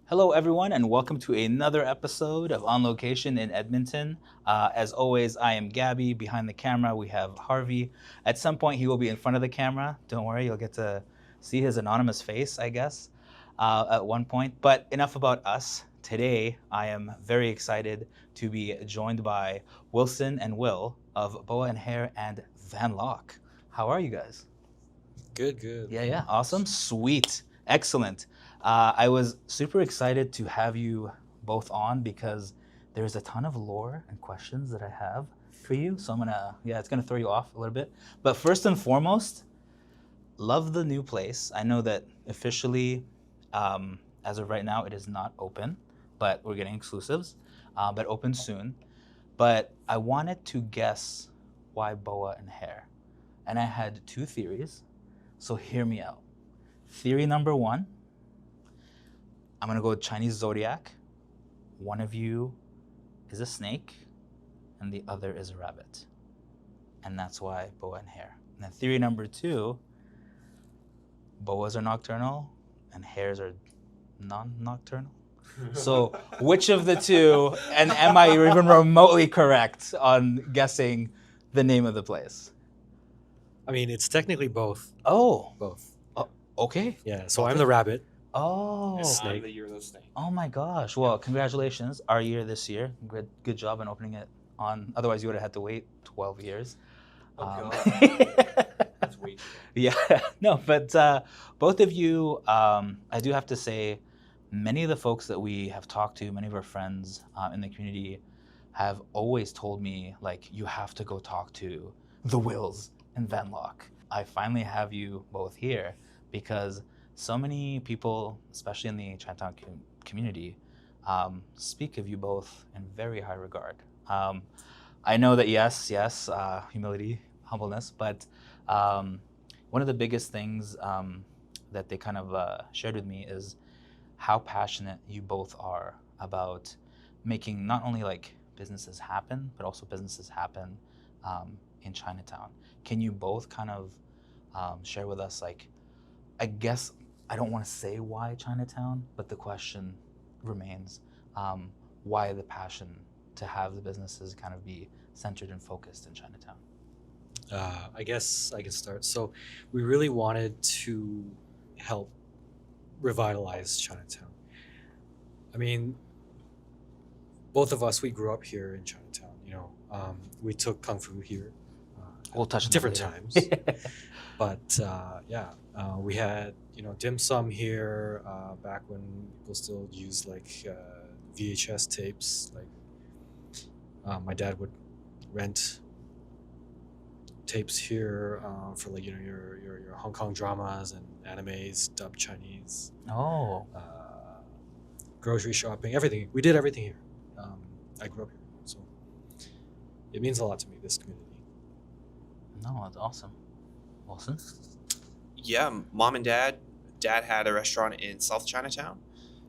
Hello, everyone, and welcome to another episode of On Location in Edmonton. As always, I am Gabby. Behind the camera, we have Harvey. At some point, he will be in front of the camera. Don't worry, you'll get to see his anonymous face, I guess, at one point. But enough about us. Today, I am very excited to be joined by Wilson and Will of Boa Hare and Van Lock. How are you guys? Good. Yeah, awesome, sweet, excellent. I was super excited to have you both on because there's a ton of lore and questions that I have for you. So it's gonna throw you off a little bit. But first and foremost, love the new place. I know that officially, as of right now, it is not open, but we're getting exclusives, but open soon. But I wanted to guess why Boa and Hare, and I had two theories. So hear me out. Theory number one, I'm gonna go with Chinese zodiac. One of you is a snake, and the other is a rabbit. And that's why Boa and Hare. And then theory number two, boas are nocturnal, and hares are non-nocturnal. So which of the two, and am I even remotely correct on guessing the name of the place? I mean, it's technically both. Oh, Both. okay. Yeah. So Okay. I'm the rabbit. Oh, Snake. I'm the year of the snake. oh my gosh. Well, congratulations. Our year this year. Good job on opening it on. Otherwise, you would have had to wait 12 years. Oh, Um, God. That's way too long. yeah, no, but both of you, I do have to say, many of the folks that we have talked to, many of our friends in the community have always told me, like, you have to go talk to the Wills and Van Lock. I finally have you both here because so many people, especially in the Chinatown community, speak of you both in very high regard. I know that yes, humility, humbleness, but one of the biggest things that they kind of shared with me is how passionate you both are about making not only like businesses happen, but also businesses happen in Chinatown. Can you both kind of share with us, like, I guess I don't want to say why Chinatown, but the question remains, why the passion to have the businesses kind of be centered and focused in Chinatown? I guess I can start. So we really wanted to help revitalize Chinatown. I mean, both of us, we grew up here in Chinatown. We took Kung Fu here. We'll touch on that different later. times. But we had dim sum here back when people still used like VHS tapes. Like my dad would rent tapes here for like your Hong Kong dramas and animes dubbed Chinese. Oh, Grocery shopping, everything. We did everything here. I grew up here, so it means a lot to me. This community. no, that's awesome. Wilson? Yeah, mom and dad. Dad had a restaurant in South Chinatown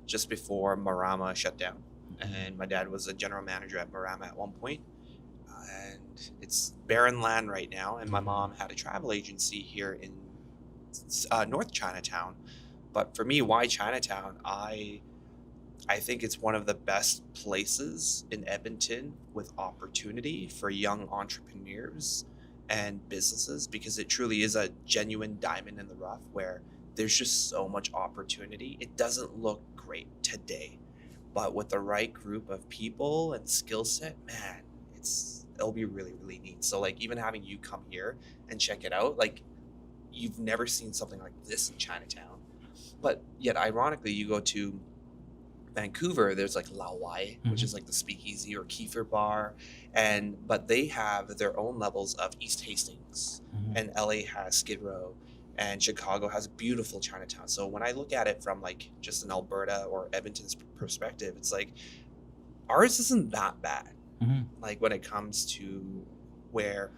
just before Marama shut down. And my dad was a general manager at Marama at one point. And it's barren land right now. And my mom had a travel agency here in North Chinatown. But for me, why Chinatown? I think it's one of the best places in Edmonton with opportunity for young entrepreneurs and businesses because it truly is a genuine diamond in the rough where there's just so much opportunity. It doesn't look great today, but with the right group of people and skill set, man, it'll be really, really neat. So like even having you come here and check it out, like you've never seen something like this in Chinatown. But yet ironically, you go to Vancouver, there's like Lao Wai, which is like the speakeasy or Kiefer bar, but they have their own levels of East Hastings, and LA has Skid Row, and Chicago has a beautiful Chinatown. So when I look at it from like just an Alberta or Edmonton's perspective, it's like ours isn't that bad. Like when it comes to where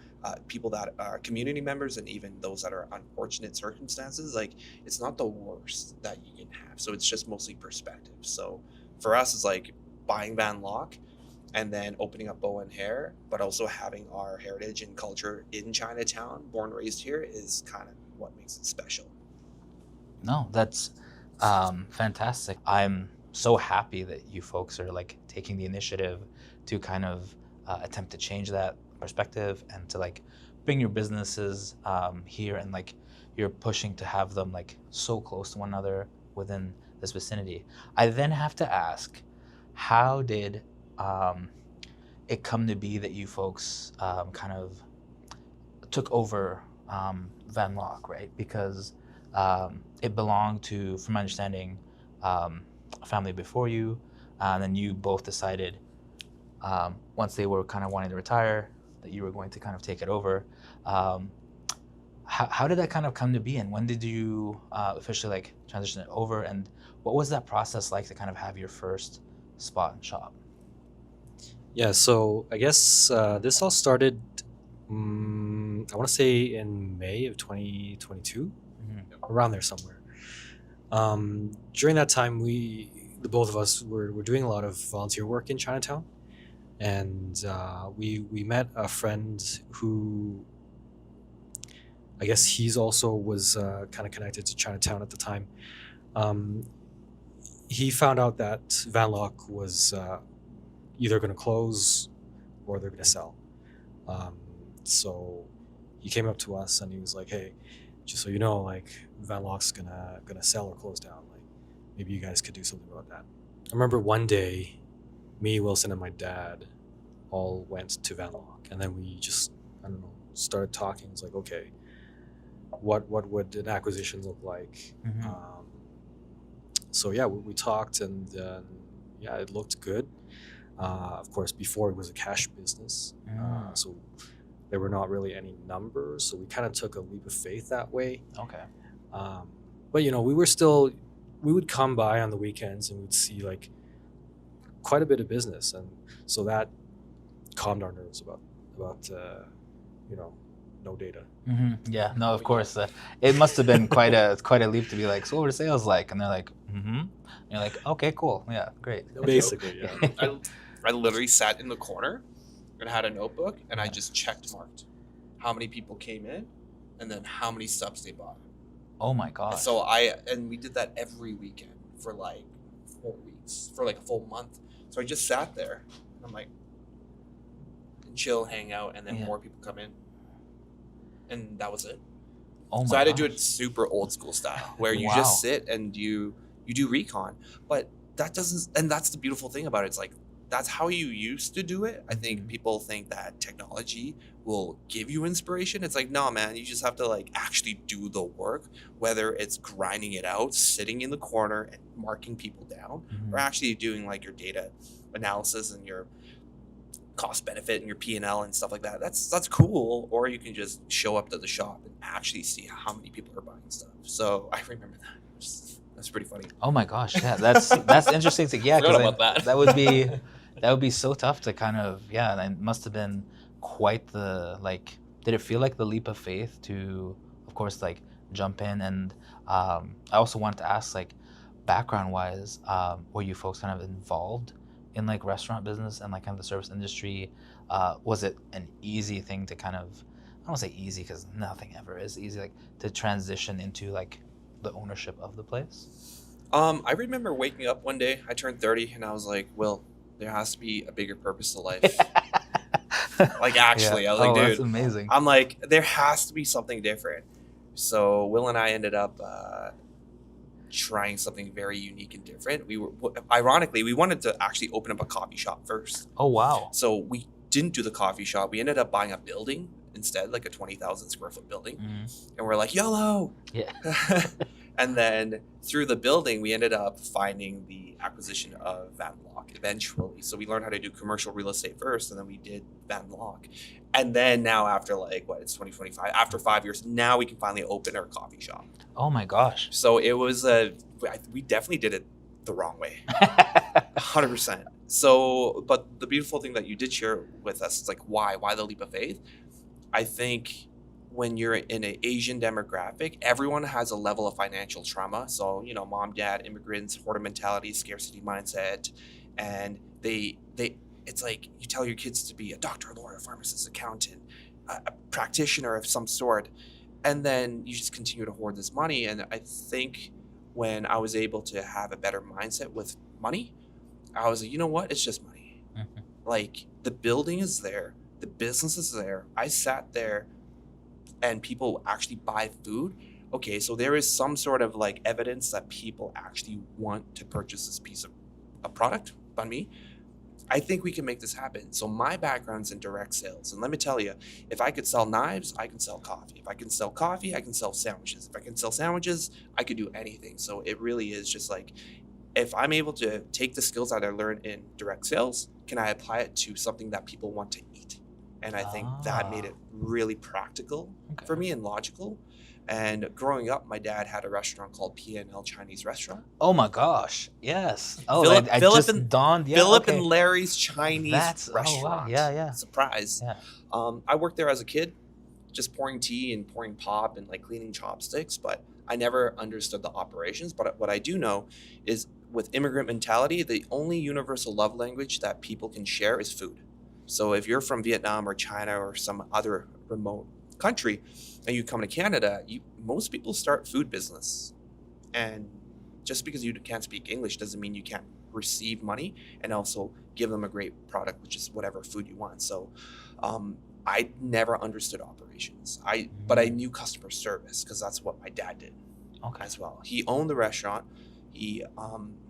people that are community members and even those that are unfortunate circumstances, like it's not the worst that you can have. So it's just mostly perspective. So for us, it's like buying Van Lock and then opening up Boa and Hare, but also having our heritage and culture in Chinatown, born, raised here, is kind of what makes it special. No, that's fantastic. I'm so happy that you folks are like taking the initiative to kind of attempt to change that perspective and to like bring your businesses here, and like you're pushing to have them like so close to one another within this vicinity. I then have to ask, how did it come to be that you folks kind of took over Van Lock, right? Because it belonged to, from my understanding, a family before you, and then you both decided once they were kind of wanting to retire that you were going to kind of take it over. How did that kind of come to be, and when did you officially like transition it over, and what was that process like to kind of have your first spot and shop? Yeah, so I guess this all started, I want to say in May of 2022, around there somewhere. During that time, the both of us were doing a lot of volunteer work in Chinatown, and we met a friend who, I guess he's also was kind of connected to Chinatown at the time. He found out that Van Lock was either going to close or they're going to sell. So he came up to us and he was like, "Hey, just so you know, like Van Lock's gonna sell or close down. Like maybe you guys could do something about that." I remember one day, me, Wilson, and my dad all went to Van Lock, and then we just, I don't know, started talking. It's like, okay, what would an acquisition look like? So yeah, we talked, and yeah, it looked good. Of course, before it was a cash business, so there were not really any numbers. So we kind of took a leap of faith that way. Okay. But you know, we would come by on the weekends and we'd see like quite a bit of business, and so that calmed our nerves about you know, no data. Yeah, no, of course. It must have been quite a leap to be like, so what are sales like? And they're like, And you're like, okay, cool, yeah, great. Basically, yeah. I literally sat in the corner and had a notebook, and I just checked marked how many people came in and then how many subs they bought. Oh my gosh. So we did that every weekend for like 4 weeks, for like a full month. So I just sat there and I'm like, and chill, hang out, and then more people come in. And that was it. Oh my So I had to gosh. do it super old school style, where you Wow. just sit and you do recon. But that doesn't, and that's the beautiful thing about it. It's like, that's how you used to do it. I think people think that technology will give you inspiration. It's like, no, man, you just have to like actually do the work, whether it's grinding it out, sitting in the corner and marking people down, or actually doing like your data analysis and your cost benefit and your P&L and stuff like that. That's cool. Or you can just show up to the shop and actually see how many people are buying stuff. So I remember that. That's pretty funny. Oh my gosh, yeah, that's interesting to Forgot about that. that would be so tough to kind of, yeah, and it must have been quite the, like, did it feel like the leap of faith to, of course, like jump in? And I also wanted to ask, like, background wise, were you folks kind of involved in like restaurant business and like kind of the service industry? Was it an easy thing to kind of, I don't want to say easy because nothing ever is easy, like to transition into like the ownership of the place? I remember waking up one day, I turned 30, and I was like, Will, there has to be a bigger purpose to life. Like, actually, I was like, dude, that's amazing. I'm like, there has to be something different. So Will and I ended up trying something very unique and different. Ironically, we wanted to actually open up a coffee shop first. Oh, wow. So we didn't do the coffee shop. We ended up buying a building instead, like a 20,000 square foot building. And we're like, YOLO! Yeah. And then through the building, we ended up finding the acquisition of Van Lock eventually. So we learned how to do commercial real estate first, and then we did Van Lock. And then now after like, it's 2025, after 5 years, now we can finally open our coffee shop. Oh my gosh. So it was we definitely did it the wrong way. 100%. So, but the beautiful thing that you did share with us is like, why the leap of faith? I think when you're in an Asian demographic, everyone has a level of financial trauma. So, you know, mom, dad, immigrants, hoarder mentality, scarcity mindset, and it's like you tell your kids to be a doctor, lawyer, pharmacist, accountant, a practitioner of some sort, and then you just continue to hoard this money. And I think when I was able to have a better mindset with money, I was like, you know what? It's just money. Mhm. Like, the building is there, the business is there. I sat there and people actually buy food. Okay, so there is some sort of like evidence that people actually want to purchase this piece of a product by me. I think we can make this happen. So my background's in direct sales. And let me tell you, if I could sell knives, I can sell coffee. If I can sell coffee, I can sell sandwiches. If I can sell sandwiches, I could do anything. So it really is just like, if I'm able to take the skills that I learned in direct sales, can I apply it to something that people want to eat? And I think that made it really practical for me and logical. And growing up, my dad had a restaurant called P&L Chinese Restaurant. Oh my gosh, yes. Oh, Philip- I Philip just and- dawned. Yeah, Philip okay. and Larry's Chinese That's Restaurant. Oh wow, yeah. Surprise. Yeah. I worked there as a kid, just pouring tea and pouring pop and like cleaning chopsticks, but I never understood the operations. But what I do know is with immigrant mentality, the only universal love language that people can share is food. So if you're from Vietnam or China or some other remote country and you come to Canada, most people start food business. And just because you can't speak English doesn't mean you can't receive money and also give them a great product, which is whatever food you want. So I never understood operations. But I knew customer service because that's what my dad did as well. He owned the restaurant. He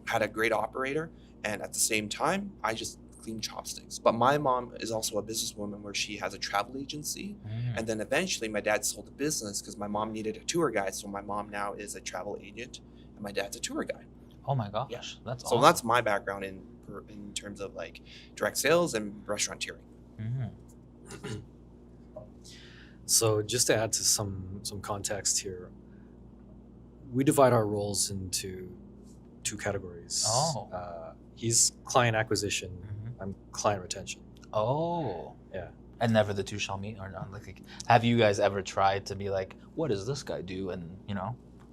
had a great operator. And at the same time, I just clean chopsticks. But my mom is also a businesswoman where she has a travel agency. And then eventually my dad sold the business because my mom needed a tour guide. So my mom now is a travel agent and my dad's a tour guide. Oh my gosh, Yeah. that's So awesome. that's my background in terms of like direct sales and restauranteering. So just to add to some context here, we divide our roles into two categories. Oh. He's client acquisition. I'm client retention. Oh. Yeah. And never the two shall meet, or not? Like, have you guys ever tried to be like, what does this guy do? And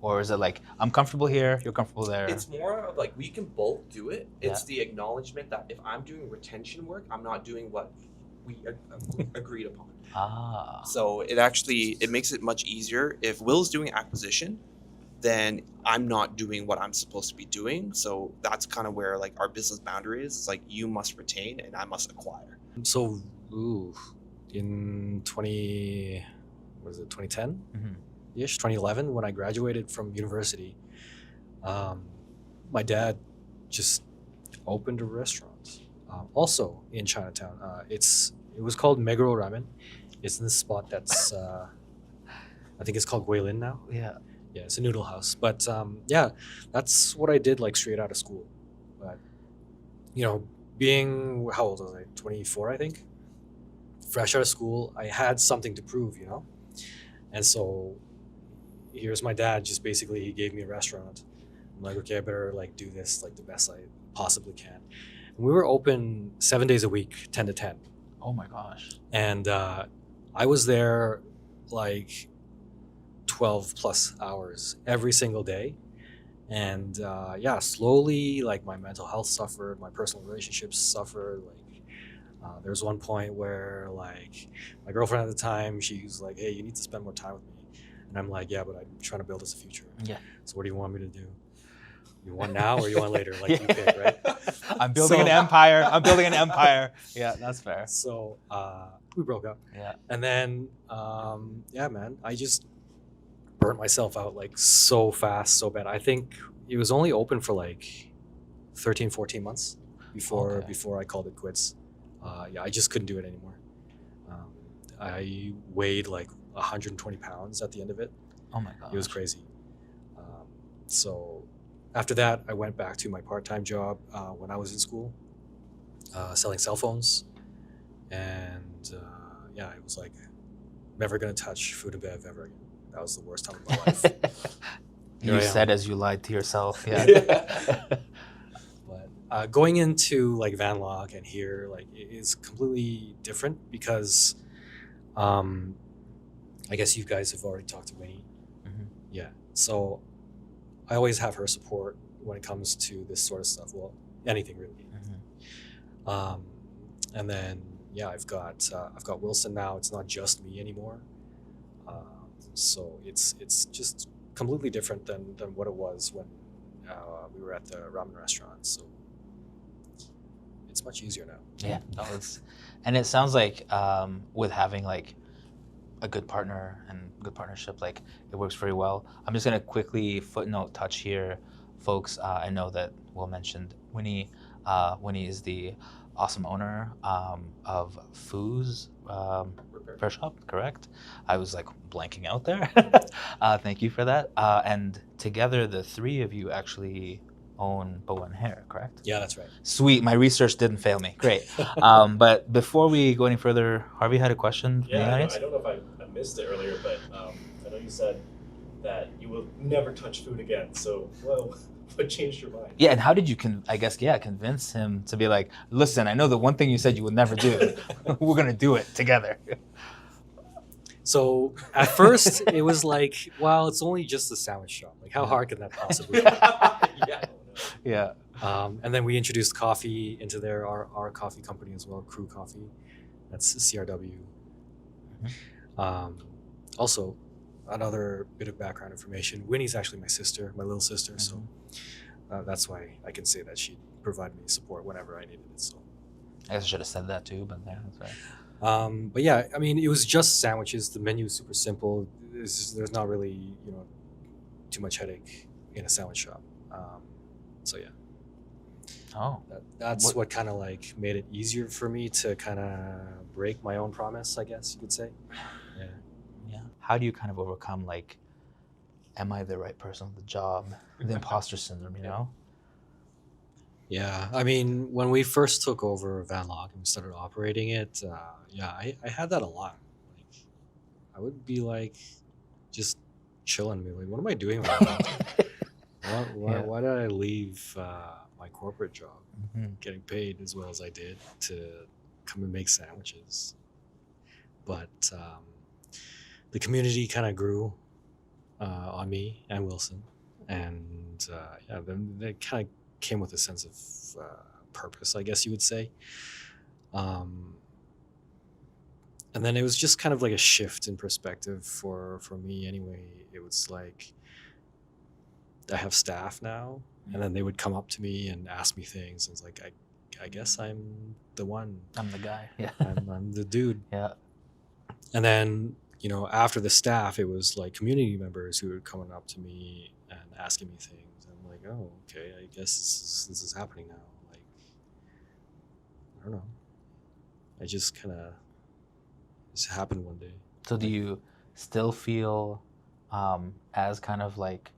or is it like, I'm comfortable here, you're comfortable there? It's more of like we can both do it. It's Yeah. the acknowledgement that if I'm doing retention work, I'm not doing what we agreed upon. So it makes it much easier. If Will's doing acquisition, then I'm not doing what I'm supposed to be doing. So that's kind of where like our business boundary is. It's like you must retain and I must acquire. So, in 2010 ish, 2011, when I graduated from university, my dad just opened a restaurant, also in Chinatown. It was called Meguro Ramen. It's in this spot that's I think it's called Guilin now. Yeah. Yeah, it's a noodle house. But yeah, that's what I did like straight out of school. But being, how old was I? 24, I think. Fresh out of school, I had something to prove, And so here's my dad, just basically he gave me a restaurant. I'm like, okay, I better like do this like the best I possibly can. And we were open 7 days a week, 10 to 10. Oh my gosh. And I was there like 12 plus hours every single day. And yeah, slowly like my mental health suffered, my personal relationships suffered. Like there was one point where like my girlfriend at the time, she was like, hey, you need to spend more time with me. And I'm like, yeah, but I'm trying to build us a future. Yeah. So what do you want me to do? You want now or you want later? Like you pick, right? I'm building an empire. I'm building an empire. Yeah, that's fair. So we broke up. Yeah. And then, yeah, man, I just burnt myself out like so fast, so bad. I think it was only open for like 13, 14 months before I called it quits. Yeah, I just couldn't do it anymore. I weighed like 120 pounds at the end of it. Oh my gosh. It was crazy. So after that, I went back to my part-time job when I was in school, selling cell phones. And yeah, it was like, never going to touch food and bev ever again. That was the worst time of my life. You said as you lied to yourself. Yeah. But going into like Vanlock and here, like it is completely different because I guess you guys have already talked to Winnie. Yeah. So I always have her support when it comes to this sort of stuff. Well, anything really. And then yeah, I've got Wilson now. It's not just me anymore. So it's just completely different than what it was we were at the ramen restaurant, so it's much easier now. Yeah, no, and it sounds like with having like a good partner and good partnership, like it works very well. I'm just gonna quickly footnote touch here, folks. I know that Will mentioned Winnie. Winnie is the awesome owner of Foo's repair shop, correct? I was like blanking out there. Thank you for that. And together, the three of you actually own Boa Hare, correct? Yeah, that's right. Sweet. My research didn't fail me. Great. But before we go any further, Harvey had a question from the audience? I don't know if I missed it earlier, but I know you said that you will never touch food again. So, what changed your mind? Yeah, and how did you, convince him to be like, listen, I know the one thing you said you would never do. We're going to do it together. So at first it was like, well, it's only just a sandwich shop. Like, how hard can that possibly be? Yeah. And then we introduced coffee into there, our coffee company as well, Crew Coffee. That's CRW. Also, another bit of background information. Winnie's actually my sister, my little sister. So that's why I can say that she provided me support whenever I needed it. So I guess I should have said that too, but yeah, that's right. but yeah, I mean, it was just sandwiches. The menu is super simple. There's not really, too much headache in a sandwich shop. So yeah. Oh. That's what kind of like made it easier for me to kind of break my own promise, I guess you could say. Yeah. Yeah. How do you kind of overcome like, am I the right person for the job? The imposter syndrome, you know? Yeah, I mean, when we first took over Vanlock and we started operating it, I had that a lot. Like, I would be like, just chilling, be like, what am I doing right now? Why did I leave my corporate job, getting paid as well as I did, to come and make sandwiches? But the community kind of grew on me and Wilson, and then they kind of came with a sense of purpose, I guess you would say. And then it was just kind of like a shift in perspective for me anyway. It was like, I have staff now, and then they would come up to me and ask me things. And it's like, I guess I'm the one. I'm the guy. Yeah. I'm the dude. Yeah. And then, after the staff, it was like community members who were coming up to me and asking me things. I'm like, oh, okay, I guess this is happening now. Like, I don't know. I just kind of, this happened one day. So do you still feel as kind of like,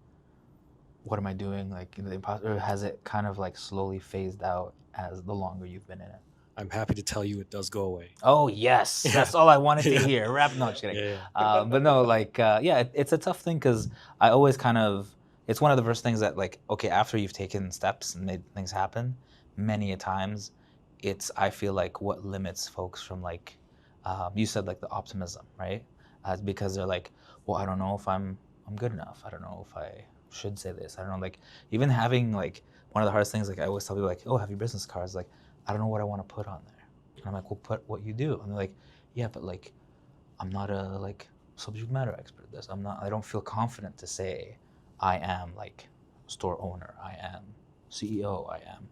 what am I doing? Like the imposter, or has it kind of like slowly phased out as the longer you've been in it? I'm happy to tell you it does go away. Oh yes, that's all I wanted to hear. No, just kidding. Yeah. But no, like it's a tough thing because I always kind of, it's one of the first things that like, okay, after you've taken steps and made things happen, many a times, I feel like what limits folks from like, you said like the optimism, right? Because they're like, well, I don't know if I'm good enough. I don't know if I should say this. I don't know, like even having like one of the hardest things, like I always tell people like, oh, have your business cards? Like, I don't know what I want to put on there. And I'm like, well, put what you do. And they're like, yeah, but like, I'm not a like subject matter expert at this. I don't feel confident to say I am like store owner. I am CEO. I am,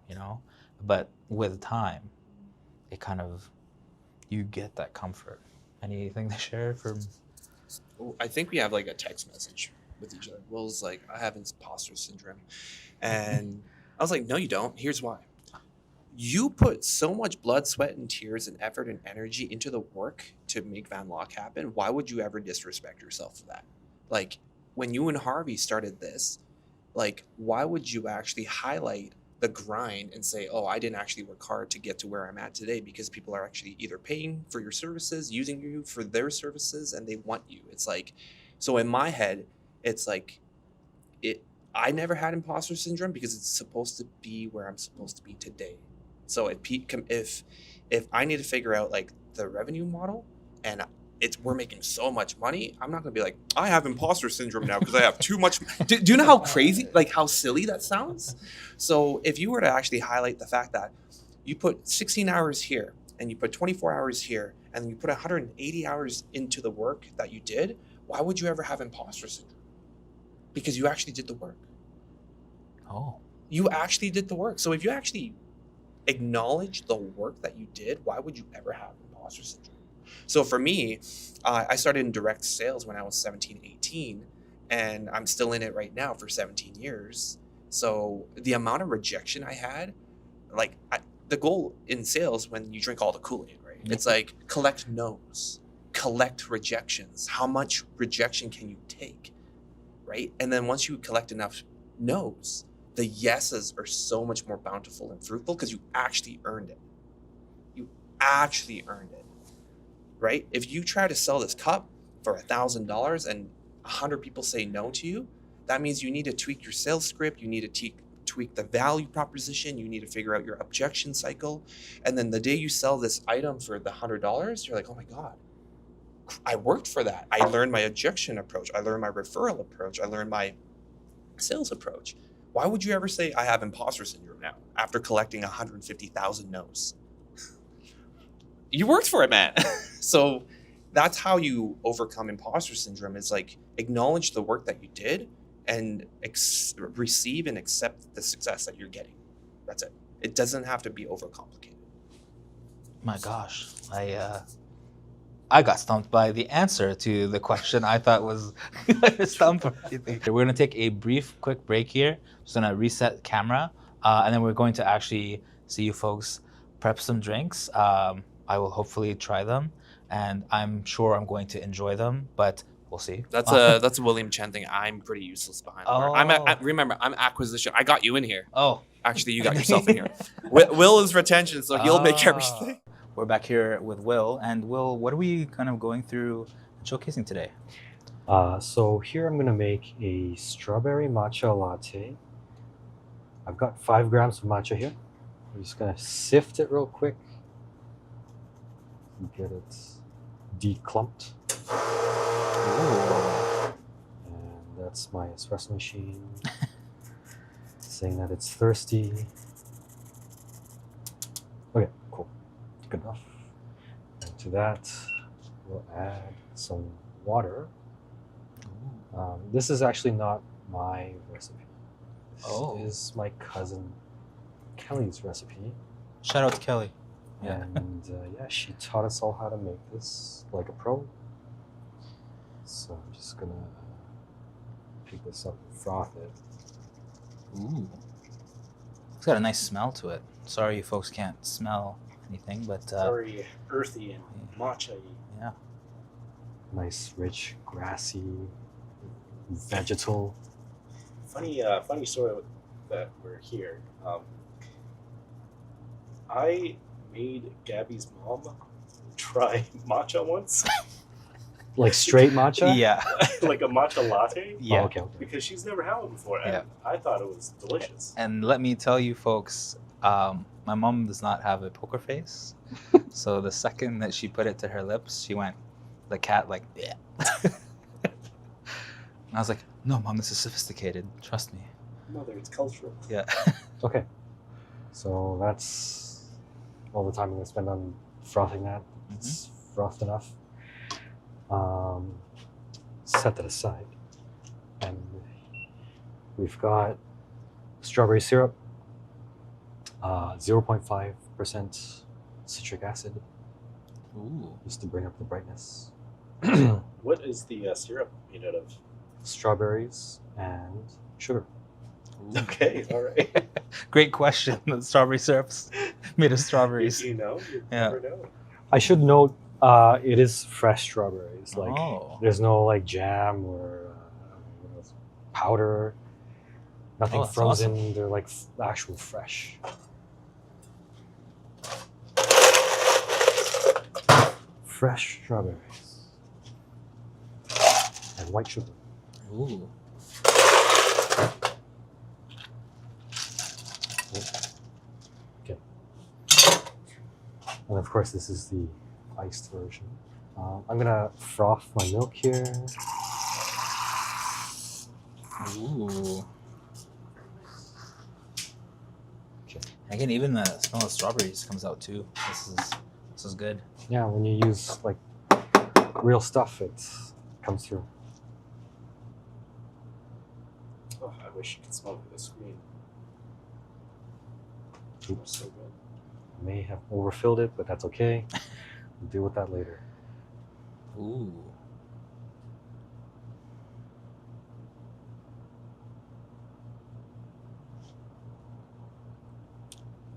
but with time, it kind of, you get that comfort. Anything to share from? I think we have like a text message with each other. Will's like, I have imposter syndrome. And I was like, no, you don't. Here's why. You put so much blood, sweat, and tears and effort and energy into the work to make Vanlock happen. Why would you ever disrespect yourself for that? Like, when you and Harvey started this, like, why would you actually highlight the grind and say, oh, I didn't actually work hard to get to where I'm at today? Because people are actually either paying for your services, using you for their services, and they want you. It's like, so in my head, it's like, I never had imposter syndrome because it's supposed to be where I'm supposed to be today. So if I need to figure out like the revenue model and we're making so much money, I'm not gonna be like, I have imposter syndrome now because I have too much. Do you know how crazy, like how silly that sounds? So if you were to actually highlight the fact that you put 16 hours here and you put 24 hours here and then you put 180 hours into the work that you did, why would you ever have imposter syndrome? Because you actually did the work. Oh. You actually did the work. So if you actually acknowledge the work that you did, why would you ever have imposter syndrome? So for me, I started in direct sales when I was 17, 18, and I'm still in it right now for 17 years. So the amount of rejection I had, like the goal in sales when you drink all the Kool-Aid, right? Yep. It's like collect no's, collect rejections. How much rejection can you take, right? And then once you collect enough no's, the yeses are so much more bountiful and fruitful because you actually earned it. You actually earned it, right? If you try to sell this cup for $1,000 and 100 people say no to you, that means you need to tweak your sales script. You need to tweak the value proposition. You need to figure out your objection cycle. And then the day you sell this item for the $100, you're like, oh my God, I worked for that. I learned my objection approach. I learned my referral approach. I learned my sales approach. Why would you ever say I have imposter syndrome now after collecting 150,000 no's? You worked for it, man. So that's how you overcome imposter syndrome, is like acknowledge the work that you did and receive and accept the success that you're getting. That's it. It doesn't have to be overcomplicated. My gosh, I got stumped by the answer to the question I thought was stumped. We're going to take a brief, quick break here. Just going to reset camera, and then we're going to actually see you folks prep some drinks. I will hopefully try them, and I'm sure I'm going to enjoy them, but we'll see. That's a William Chen thing. I'm pretty useless behind the bar. Remember, I'm acquisition. I got you in here. Oh. Actually, you got yourself in here. Will is retention, so he'll make everything. We're back here with Will. And Will, what are we kind of going through and showcasing today? So here I'm going to make a strawberry matcha latte. I've got 5 grams of matcha here. I'm just going to sift it real quick. Get it declumped. Ooh. And that's my espresso machine saying that it's thirsty. Okay, cool. Good enough. And to that, we'll add some water. This is actually not my recipe. This is my cousin Kelly's recipe. Shout out to Kelly. Yeah. And yeah, she taught us all how to make this like a pro. So I'm just gonna pick this up and froth it. Ooh. It's got a nice smell to it. Sorry you folks can't smell anything, but very earthy and matcha-y. Yeah. Nice, rich, grassy, vegetal. Funny story that we're here. I made Gabby's mom try matcha once. Like straight matcha? Yeah. Like a matcha latte? Yeah. Oh, okay. Because she's never had one before, and Yeah. I thought it was delicious. And let me tell you folks, my mom does not have a poker face. So the second that she put it to her lips, she went, the cat, like, yeah. And I was like, no, Mom, this is sophisticated. Trust me. Mother, it's cultural. Yeah. Okay. So that's all the time I'm going to spend on frothing that. It's frothed enough. Set that aside. And we've got strawberry syrup, 0.5% citric acid, just to bring up the brightness. What is the syrup made out of? Strawberries and sugar. Okay, all right. Great question. The strawberry syrup's made of strawberries. You know, you Yeah. never know. I should note, it is fresh strawberries. Like, Oh. there's no like jam or powder. Nothing that's frozen. awesome. They're like actual fresh. Fresh strawberries and white sugar. Ooh. Okay. And of course, this is the iced version. I'm gonna froth my milk here. Ooh. Okay. Again, even the smell of strawberries comes out too. This is good. Yeah, when you use like real stuff, it comes through. Oh, I wish you could smell through the screen. Oops. So good. May have overfilled it, but that's okay. We'll deal with that later. Ooh.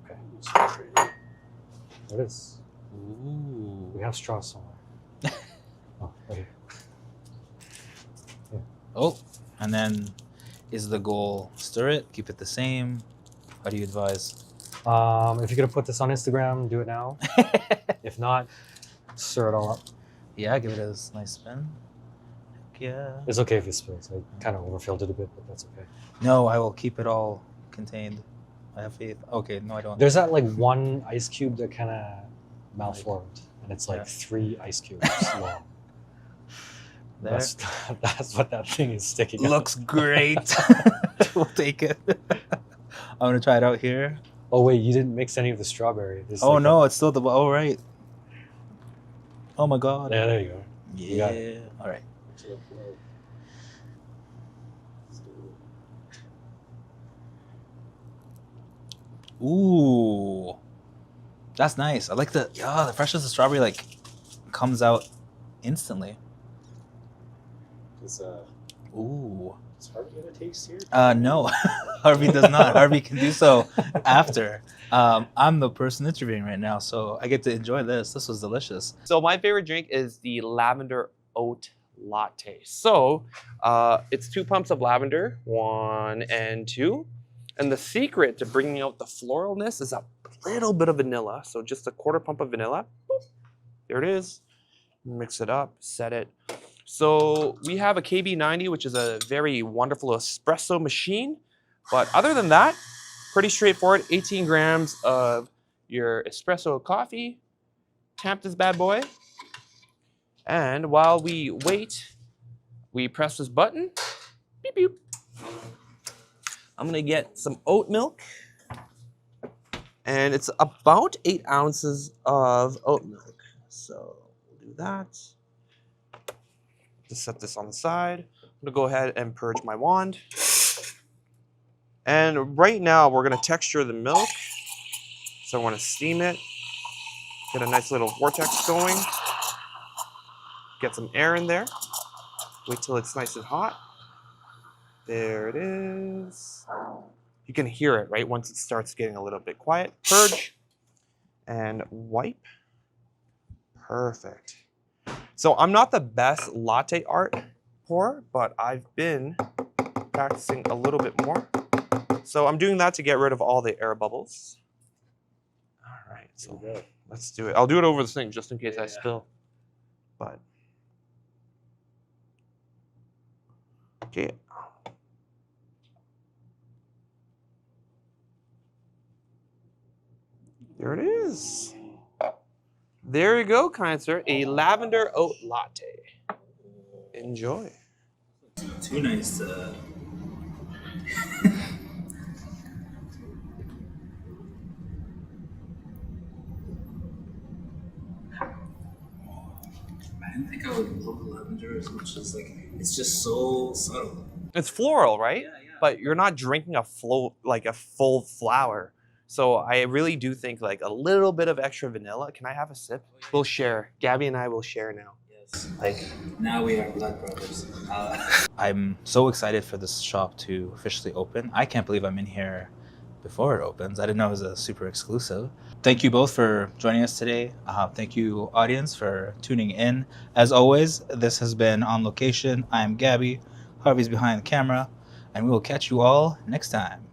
Okay. It's frustrating. There it is. Ooh. We have straws somewhere. Oh, right here. Oh, and then is the goal stir it, keep it the same? How do you advise? If you're gonna put this on Instagram, do it now. If not, stir it all up. Yeah, give it a nice spin. Heck yeah. It's okay if it spills. I kind of overfilled it a bit, but that's okay. No, I will keep it all contained. I have faith. Okay, no, I don't. There's that like one ice cube that kind of malformed, and it's like Yeah. 3 ice cubes long. There. That's what that thing is sticking out. Looks great. We'll take it. I'm gonna try it out here. Oh wait, you didn't mix any of the strawberry. There's Oh like no, it's still the. Oh right. Oh my god. Yeah, there you go. got Yeah. All right. To the flow. Let's do it. Ooh, that's nice. I like the the freshness of strawberry like comes out instantly. Is Ooh. Harvey gonna taste here? No, Harvey does not. Harvey can do so after. I'm the person interviewing right now, so I get to enjoy this. This was delicious. So my favorite drink is the lavender oat latte. So it's 2 pumps of lavender, 1 and 2. And the secret to bringing out the floralness is a little bit of vanilla. So just a 1/4 pump of vanilla. Boop. There it is. Mix it up, set it. So we have a KB90, which is a very wonderful espresso machine. But other than that, pretty straightforward. 18 grams of your espresso coffee. Tamp this bad boy. And while we wait, we press this button. Beep, beep. I'm gonna get some oat milk. And it's about 8 ounces of oat milk. So we'll do that. Just set this on the side. I'm gonna go ahead and purge my wand. And right now we're gonna texture the milk. So I wanna steam it. Get a nice little vortex going. Get some air in there. Wait till it's nice and hot. There it is. You can hear it, right? Once it starts getting a little bit quiet. Purge and wipe. Perfect. So I'm not the best latte art pourer, but I've been practicing a little bit more. So I'm doing that to get rid of all the air bubbles. All right, so let's do it. I'll do it over the sink just in case I spill. But okay. There it is. There you go, kind sir. A lavender oat latte. Enjoy. Too nice to. I didn't think I would love lavender as much as it's just so subtle. It's floral, right? Yeah. But you're not drinking a full flower. So I really do think like a little bit of extra vanilla. Can I have a sip? We'll share. Gabby and I will share now. Yes. Now we are blood brothers. I'm so excited for this shop to officially open. I can't believe I'm in here before it opens. I didn't know it was a super exclusive. Thank you both for joining us today. Thank you, audience, for tuning in. As always, this has been On Location. I'm Gabby. Harvey's behind the camera. And we will catch you all next time.